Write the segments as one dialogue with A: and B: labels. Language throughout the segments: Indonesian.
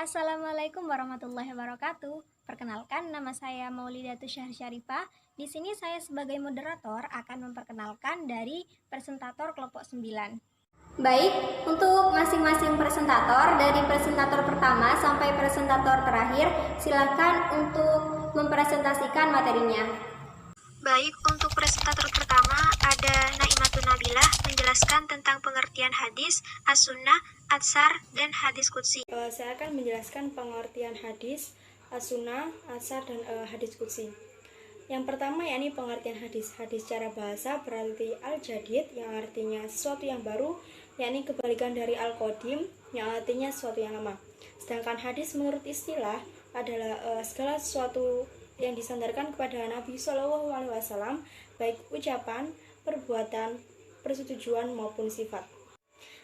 A: Assalamualaikum warahmatullahi wabarakatuh. Perkenalkan, nama saya Maulidatus Syarifah. Di sini saya sebagai moderator akan memperkenalkan dari presentator kelompok 9. Baik, untuk masing-masing presentator dari presentator pertama sampai presentator terakhir, silakan untuk mempresentasikan materinya.
B: Baik, untuk presentator pertama ada Naimatun Nabilah menjelaskan tentang pengertian hadis, as-sunnah, atsar, dan hadis qudsi.
C: Saya akan menjelaskan pengertian hadis, as-sunnah, atsar, dan hadis qudsi. Yang pertama yakni pengertian hadis. Hadis secara bahasa berarti al-jadid yang artinya sesuatu yang baru, yakni kebalikan dari al-qadim yang artinya sesuatu yang lama. Sedangkan hadis menurut istilah adalah segala sesuatu yang disandarkan kepada Nabi Shallallahu Alaihi Wasallam, baik ucapan, perbuatan, persetujuan maupun sifat.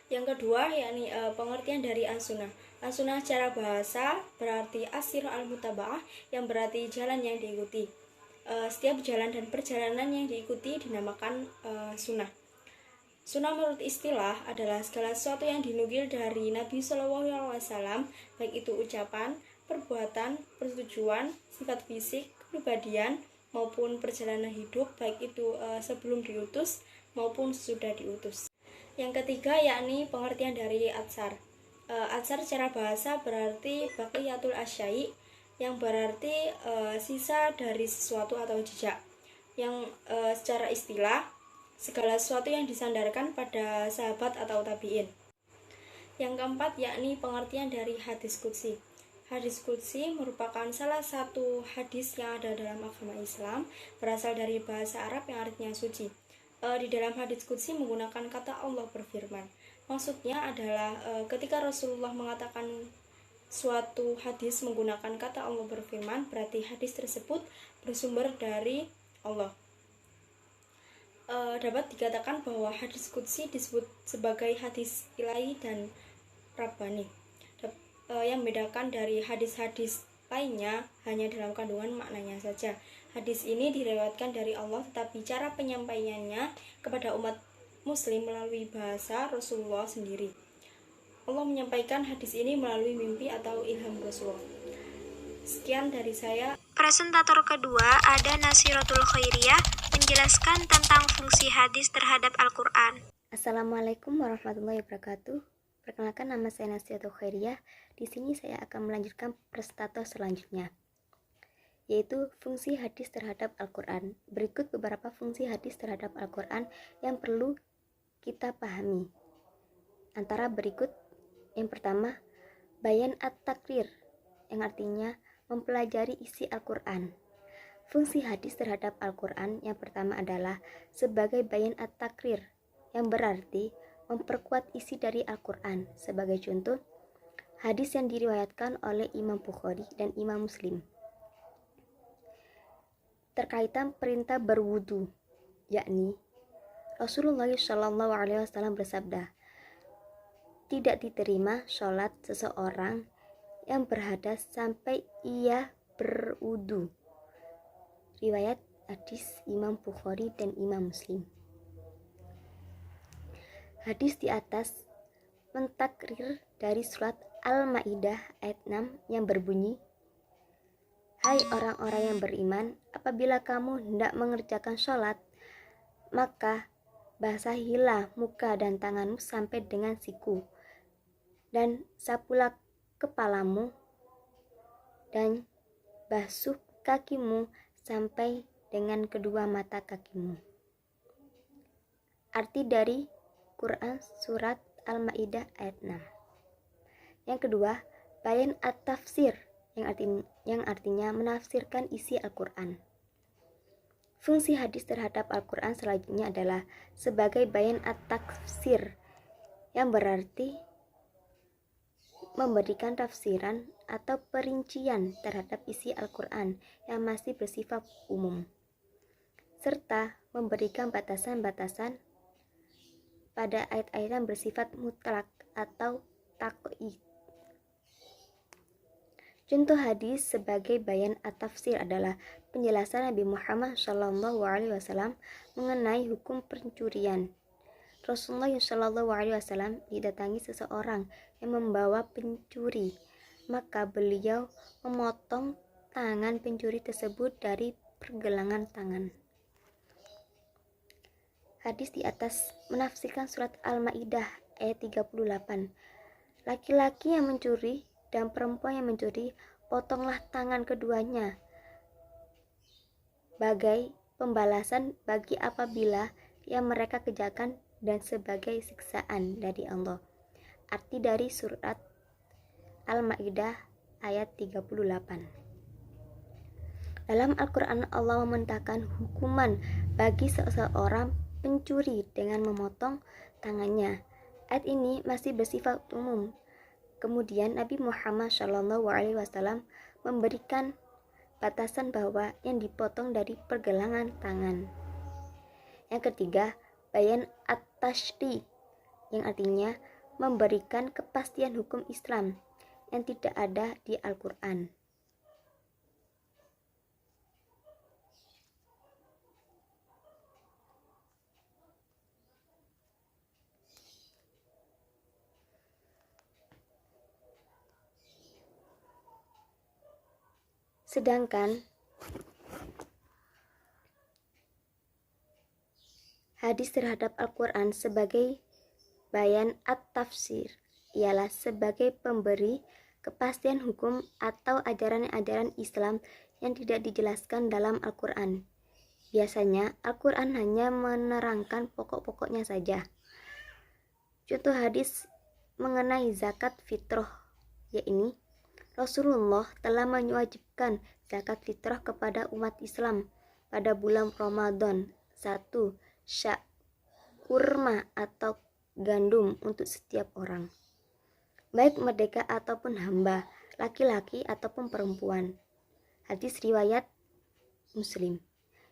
C: Yang kedua yakni pengertian dari as-sunnah. As-sunnah secara bahasa berarti asir al-mutaba'ah yang berarti jalan yang diikuti. Setiap jalan dan perjalanan yang diikuti dinamakan sunnah. Sunnah menurut istilah adalah segala sesuatu yang dinukil dari Nabi Shallallahu Alaihi Wasallam, baik itu ucapan, perbuatan, persetujuan, sifat fisik, kepribadian, maupun perjalanan hidup, baik itu sebelum diutus maupun sesudah diutus. Yang ketiga yakni pengertian dari atsar. Atsar secara bahasa berarti baqiyatul asyai, yang berarti sisa dari sesuatu atau jejak. Yang secara istilah segala sesuatu yang disandarkan pada sahabat atau tabi'in. Yang keempat yakni pengertian dari hadis qudsi. Hadis qudsi merupakan salah satu hadis yang ada dalam agama Islam, berasal dari bahasa Arab yang artinya suci. Di dalam hadis qudsi menggunakan kata Allah berfirman. Maksudnya adalah ketika Rasulullah mengatakan suatu hadis menggunakan kata Allah berfirman, berarti hadis tersebut bersumber dari Allah. Dapat dikatakan bahwa hadis qudsi disebut sebagai hadis ilahi dan rabbani. Yang membedakan dari hadis-hadis lainnya hanya dalam kandungan maknanya saja. Hadis ini diriwayatkan dari Allah, tetapi cara penyampaiannya kepada umat muslim melalui bahasa Rasulullah sendiri. Allah menyampaikan hadis ini melalui mimpi atau ilham Rasulullah. Sekian dari saya.
B: Presentator kedua ada Nasiratul Khairiyah menjelaskan tentang fungsi hadis terhadap Al-Quran.
D: Assalamualaikum warahmatullahi wabarakatuh. Perkenalkan, nama saya Nasiratul Khairiyah. Di sini saya akan melanjutkan presentator selanjutnya, yaitu fungsi hadis terhadap Al-Quran. Berikut beberapa fungsi hadis terhadap Al-Quran yang perlu kita pahami. Antara berikut, yang pertama, bayan at-takrir, yang artinya mempelajari isi Al-Quran. Fungsi hadis terhadap Al-Quran yang pertama adalah sebagai bayan at-takrir, yang berarti memperkuat isi dari Al-Quran. Sebagai contoh, hadis yang diriwayatkan oleh Imam Bukhari dan Imam Muslim terkaitan perintah berwudu, yakni Rasulullah Shallallahu Alaihi Wasallam bersabda, tidak diterima sholat seseorang yang berhadas sampai ia berwudu. Riwayat hadis Imam Bukhari dan Imam Muslim. Hadis di atas mentakrir dari surat Al-Maidah ayat 6 yang berbunyi, hai orang-orang yang beriman, apabila kamu hendak mengerjakan sholat, maka basahilah muka dan tanganmu sampai dengan siku, dan sapulah kepalamu, dan basuh kakimu sampai dengan kedua mata kakimu. Arti dari Quran surat Al-Maidah ayat 6. Yang kedua, bayan at-tafsir, yang artinya menafsirkan isi Al-Quran. Fungsi hadis terhadap Al-Quran selanjutnya adalah sebagai bayan at-tafsir, yang berarti memberikan tafsiran atau perincian terhadap isi Al-Quran yang masih bersifat umum, serta memberikan batasan-batasan pada ayat-ayat yang bersifat mutlak atau taqyid. Contoh hadis sebagai bayan at-tafsir adalah penjelasan Nabi Muhammad Shallallahu Alaihi Wasallam mengenai hukum pencurian. Rasulullah Shallallahu Alaihi Wasallam didatangi seseorang yang membawa pencuri. maka beliau memotong tangan pencuri tersebut dari pergelangan tangan. Hadis di atas menafsirkan surat Al-Maidah ayat 38. Laki-laki yang mencuri dan perempuan yang mencuri, potonglah tangan keduanya sebagai pembalasan bagi apabila yang mereka kerjakan dan sebagai siksaan dari Allah. Arti dari surat Al-Maidah ayat 38. Dalam Al-Quran Allah memerintahkan hukuman bagi seseorang pencuri dengan memotong tangannya. Ayat ini masih bersifat umum. Kemudian Nabi Muhammad SAW memberikan batasan bahwa yang dipotong dari pergelangan tangan. Yang ketiga, bayan at-tashri, yang artinya memberikan kepastian hukum Islam yang tidak ada di Al-Quran. Sedangkan hadis terhadap Al-Quran sebagai bayan at-tafsir ialah sebagai pemberi kepastian hukum atau ajaran-ajaran Islam yang tidak dijelaskan dalam Al-Quran. Biasanya Al-Quran hanya menerangkan pokok-pokoknya saja. Contoh hadis mengenai zakat fitrah, yakni Rasulullah telah mewajibkan zakat fitrah kepada umat Islam pada bulan Ramadan. 1. Syak kurma atau gandum untuk setiap orang, baik merdeka ataupun hamba, laki-laki ataupun perempuan. Hadis riwayat Muslim.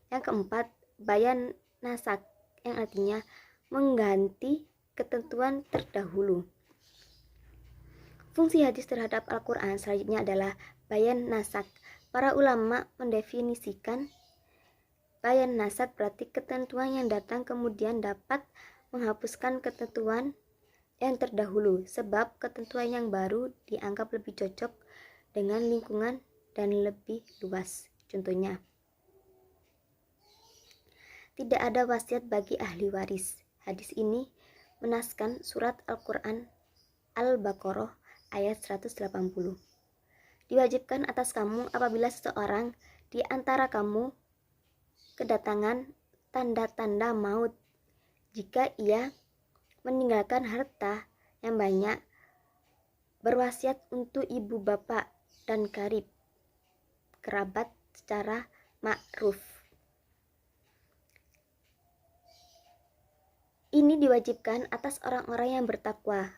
D: Yang keempat, bayan nasak, yang artinya mengganti ketentuan terdahulu. Fungsi hadis terhadap Al-Quran selanjutnya adalah bayan nasak. Para ulama mendefinisikan bayan nasak berarti ketentuan yang datang kemudian dapat menghapuskan ketentuan yang terdahulu, sebab ketentuan yang baru dianggap lebih cocok dengan lingkungan dan lebih luas. Contohnya, tidak ada wasiat bagi ahli waris. Hadis ini menaskan surat Al-Quran Al-Baqarah ayat 180. Diwajibkan atas kamu apabila seseorang di antara kamu kedatangan tanda-tanda maut, jika ia meninggalkan harta yang banyak, berwasiat untuk ibu bapak dan kerabat secara ma'ruf. Ini diwajibkan atas orang-orang yang bertakwa.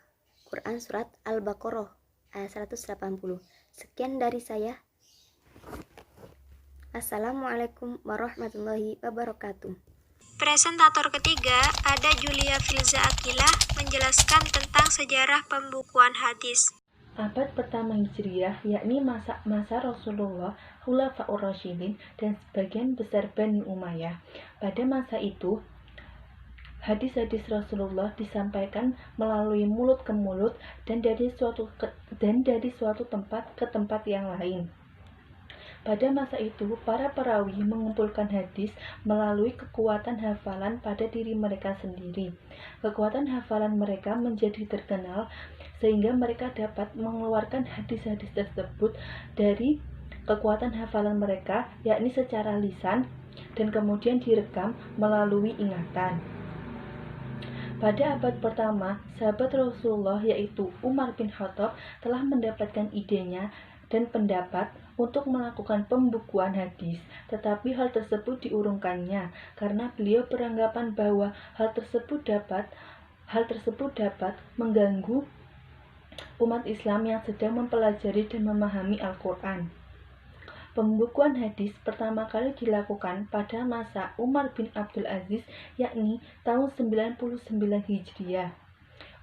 D: Quran Surat Al-Baqarah ayat 180. Sekian dari saya. Assalamualaikum warahmatullahi wabarakatuh.
B: Presentator ketiga ada Julia Filza Akilah menjelaskan tentang sejarah pembukuan hadis.
E: Abad pertama Hijriah, yakni masa Rasulullah, Khulafaur Rasyidin, dan sebagian besar Bani Umayyah. Pada masa itu, hadis-hadis Rasulullah disampaikan melalui mulut ke mulut dan dari suatu tempat ke tempat yang lain. Pada masa itu, para perawi mengumpulkan hadis melalui kekuatan hafalan pada diri mereka sendiri. Kekuatan hafalan mereka menjadi terkenal sehingga mereka dapat mengeluarkan hadis-hadis tersebut dari kekuatan hafalan mereka, yakni secara lisan, dan kemudian direkam melalui ingatan. Pada abad pertama, sahabat Rasulullah yaitu Umar bin Khattab telah mendapatkan idenya dan pendapat untuk melakukan pembukuan hadis, tetapi hal tersebut diurungkannya karena beliau beranggapan bahwa hal tersebut dapat mengganggu umat Islam yang sedang mempelajari dan memahami Al-Quran. Pembukuan hadis pertama kali dilakukan pada masa Umar bin Abdul Aziz, yakni tahun 99 Hijriah.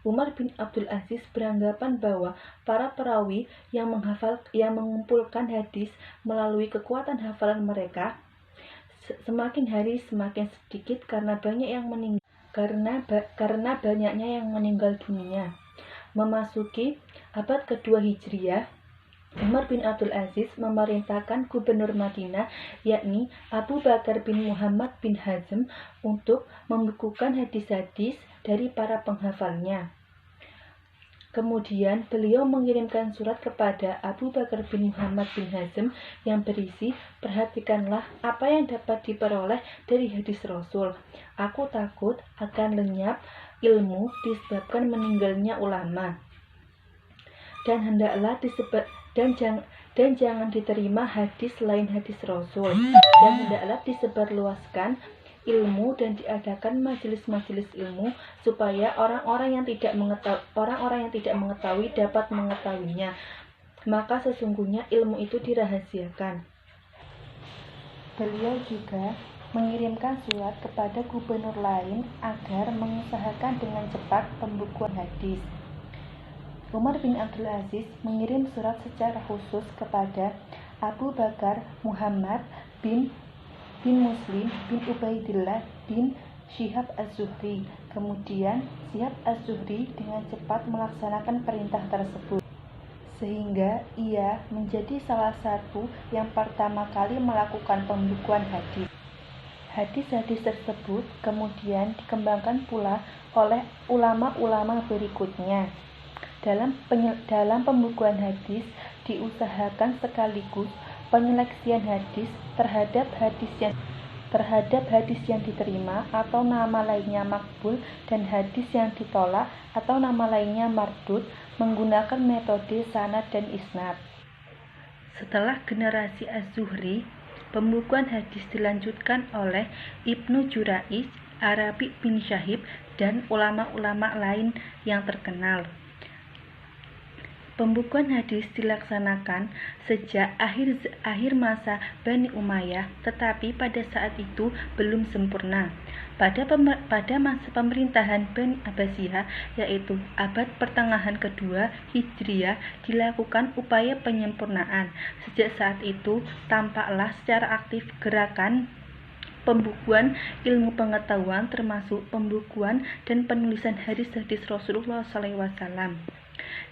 E: Umar bin Abdul Aziz beranggapan bahwa para perawi yang mengumpulkan hadis melalui kekuatan hafalan mereka semakin hari semakin sedikit karena banyaknya yang meninggal dunia. Memasuki abad kedua Hijriah, Umar bin Abdul Aziz memerintahkan gubernur Madinah, yakni Abu Bakar bin Muhammad bin Hazm, untuk membukukan hadis-hadis dari para penghafalnya. Kemudian beliau mengirimkan surat kepada Abu Bakar bin Muhammad bin Hazm yang berisi, "Perhatikanlah apa yang dapat diperoleh dari hadis Rasul. Aku takut akan lenyap ilmu disebabkan meninggalnya ulama. Dan hendaklah dan jangan diterima hadis selain hadis Rasul. Dan hendaklah disebarluaskan ilmu dan diadakan majelis-majelis ilmu supaya orang-orang yang tidak mengetahui dapat mengetahuinya. Maka sesungguhnya ilmu itu dirahasiakan." Beliau juga mengirimkan surat kepada gubernur lain agar mengusahakan dengan cepat pembukuan hadis. Umar bin Abdul Aziz mengirim surat secara khusus kepada Abu Bakar Muhammad bin Muslim bin Ubaidillah bin Syihab Az-Zuhri. Kemudian Syihab Az-Zuhri dengan cepat melaksanakan perintah tersebut, sehingga ia menjadi salah satu yang pertama kali melakukan pembukuan hadis. Hadis-hadis tersebut kemudian dikembangkan pula oleh ulama-ulama berikutnya. Dalam pembukuan hadis diusahakan sekaligus penyeleksian hadis terhadap hadis yang diterima atau nama lainnya makbul dan hadis yang ditolak atau nama lainnya mardud menggunakan metode sanad dan isnad. Setelah generasi Az-Zuhri, pembukuan hadis dilanjutkan oleh Ibnu Jurayj, Arabi bin Syahib, dan ulama-ulama lain yang terkenal. Pembukuan hadis dilaksanakan sejak akhir masa Bani Umayyah, tetapi pada saat itu belum sempurna. Pada masa pemerintahan Bani Abbasiyah, yaitu abad pertengahan kedua Hijriyah, dilakukan upaya penyempurnaan. Sejak saat itu, tampaklah secara aktif gerakan pembukuan ilmu pengetahuan, termasuk pembukuan dan penulisan hadis-hadis Rasulullah SAW.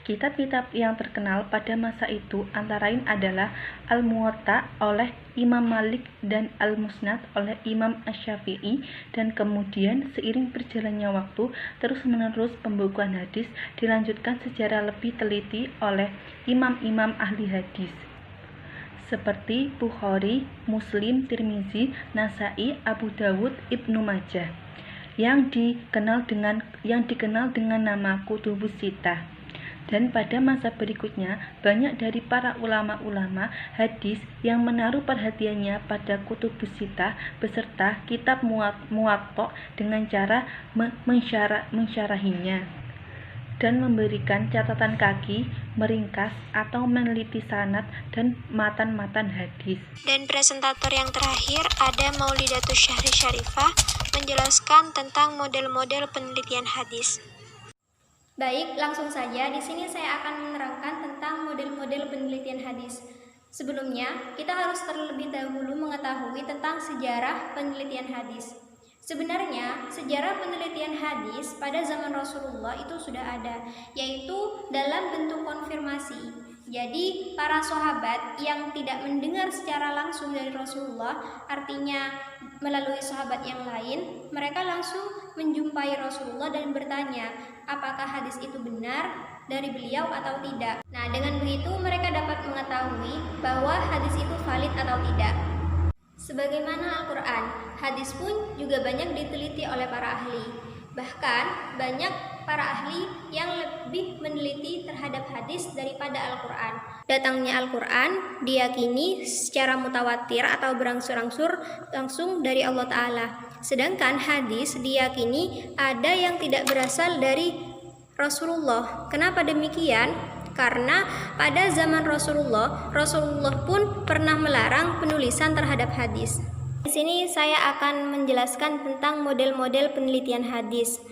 E: Kitab-kitab yang terkenal pada masa itu antara lain adalah Al-Muwatta oleh Imam Malik dan Al-Musnad oleh Imam Asy-Syafi'i, dan kemudian seiring berjalannya waktu terus-menerus pembukuan hadis dilanjutkan secara lebih teliti oleh imam-imam ahli hadis seperti Bukhari, Muslim, Tirmizi, Nasai, Abu Dawud, Ibnu Majah yang dikenal dengan nama Kutubus Sittah. Dan pada masa berikutnya, banyak dari para ulama-ulama hadis yang menaruh perhatiannya pada Kutubus Sittah beserta kitab Muwatta dengan cara mensyarahinya dan memberikan catatan kaki, meringkas atau meneliti sanad dan matan-matan hadis.
B: Dan presentator yang terakhir ada Maulidatus Syahri Syarifah menjelaskan tentang model-model penelitian hadis.
A: Baik, langsung saja. Di sini saya akan menerangkan tentang model-model penelitian hadis. Sebelumnya, kita harus terlebih dahulu mengetahui tentang sejarah penelitian hadis. Sebenarnya, sejarah penelitian hadis pada zaman Rasulullah itu sudah ada, yaitu dalam bentuk konfirmasi. Jadi, para sahabat yang tidak mendengar secara langsung dari Rasulullah, artinya melalui sahabat yang lain, mereka langsung menjumpai Rasulullah dan bertanya, apakah hadis itu benar dari beliau atau tidak. Nah, dengan begitu mereka dapat mengetahui bahwa hadis itu valid atau tidak. Sebagaimana Al-Quran, hadis pun juga banyak diteliti oleh para ahli. Bahkan banyak para ahli yang lebih meneliti terhadap hadis daripada Al-Quran. Datangnya Al-Quran diyakini secara mutawatir atau berangsur-angsur langsung dari Allah Ta'ala. Sedangkan hadis diyakini ada yang tidak berasal dari Rasulullah. Kenapa demikian? Karena pada zaman Rasulullah pun pernah melarang penulisan terhadap hadis. Di sini saya akan menjelaskan tentang model-model penelitian hadis.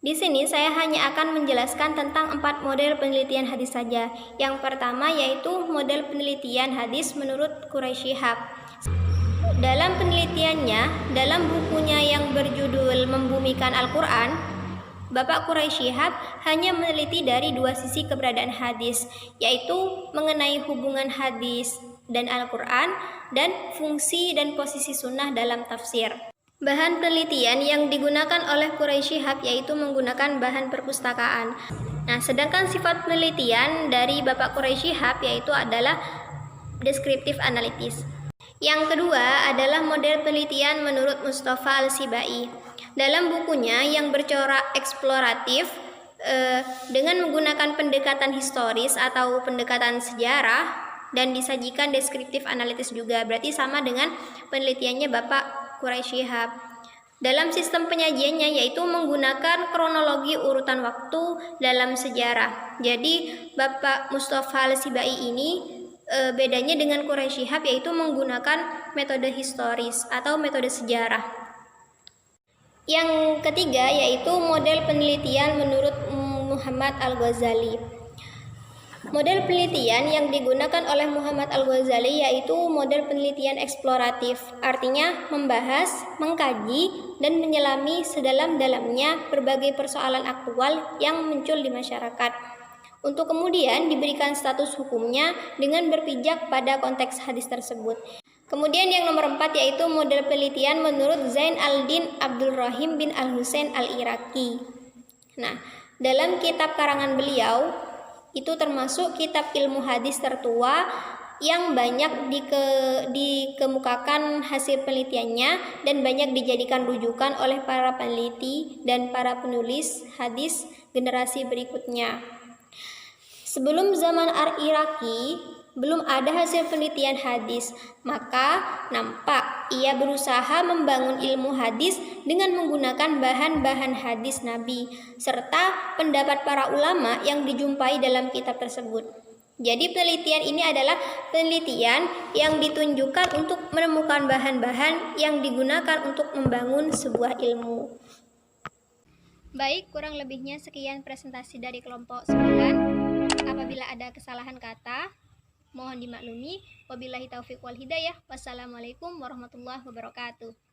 A: Di sini saya hanya akan menjelaskan tentang 4 model penelitian hadis saja. Yang pertama yaitu model penelitian hadis menurut Quraish Shihab. Dalam penelitiannya, dalam bukunya yang berjudul Membumikan Al-Quran, Bapak Quraisy Shihab hanya meneliti dari dua sisi keberadaan hadis, yaitu mengenai hubungan hadis dan Al-Quran, dan fungsi dan posisi sunnah dalam tafsir. Bahan penelitian yang digunakan oleh Quraisy Shihab yaitu menggunakan bahan perpustakaan. Nah, sedangkan sifat penelitian dari Bapak Quraisy Shihab yaitu adalah deskriptif analitis. Yang kedua adalah model penelitian menurut Mustafa Al-Sibai. Dalam bukunya yang bercorak eksploratif dengan menggunakan pendekatan historis atau pendekatan sejarah dan disajikan deskriptif analitis juga, berarti sama dengan penelitiannya Bapak Quraisy Shihab. Dalam sistem penyajiannya yaitu menggunakan kronologi urutan waktu dalam sejarah. Jadi Bapak Mustafa Al-Sibai ini bedanya dengan Quraisy Shihab yaitu menggunakan metode historis atau metode sejarah. Yang ketiga yaitu model penelitian menurut Muhammad Al-Ghazali. Model penelitian yang digunakan oleh Muhammad Al-Ghazali yaitu model penelitian eksploratif, artinya membahas, mengkaji, dan menyelami sedalam-dalamnya berbagai persoalan aktual yang muncul di masyarakat, untuk kemudian diberikan status hukumnya dengan berpijak pada konteks hadis tersebut. Kemudian yang nomor 4 yaitu model penelitian menurut Zain al-Din Abdul Rahim bin Al-Husain Al-Iraqi. Nah, dalam kitab karangan beliau, itu termasuk kitab ilmu hadis tertua yang banyak dikemukakan hasil penelitiannya dan banyak dijadikan rujukan oleh para peneliti dan para penulis hadis generasi berikutnya. Sebelum zaman Al-Iraqi, belum ada hasil penelitian hadis, maka nampak ia berusaha membangun ilmu hadis dengan menggunakan bahan-bahan hadis Nabi, serta pendapat para ulama yang dijumpai dalam kitab tersebut. Jadi penelitian ini adalah penelitian yang ditunjukkan untuk menemukan bahan-bahan yang digunakan untuk membangun sebuah ilmu. Baik, kurang lebihnya sekian presentasi dari kelompok 9. Apabila ada kesalahan kata, mohon dimaklumi. Wabillahi taufiq wal hidayah. Wassalamualaikum warahmatullahi wabarakatuh.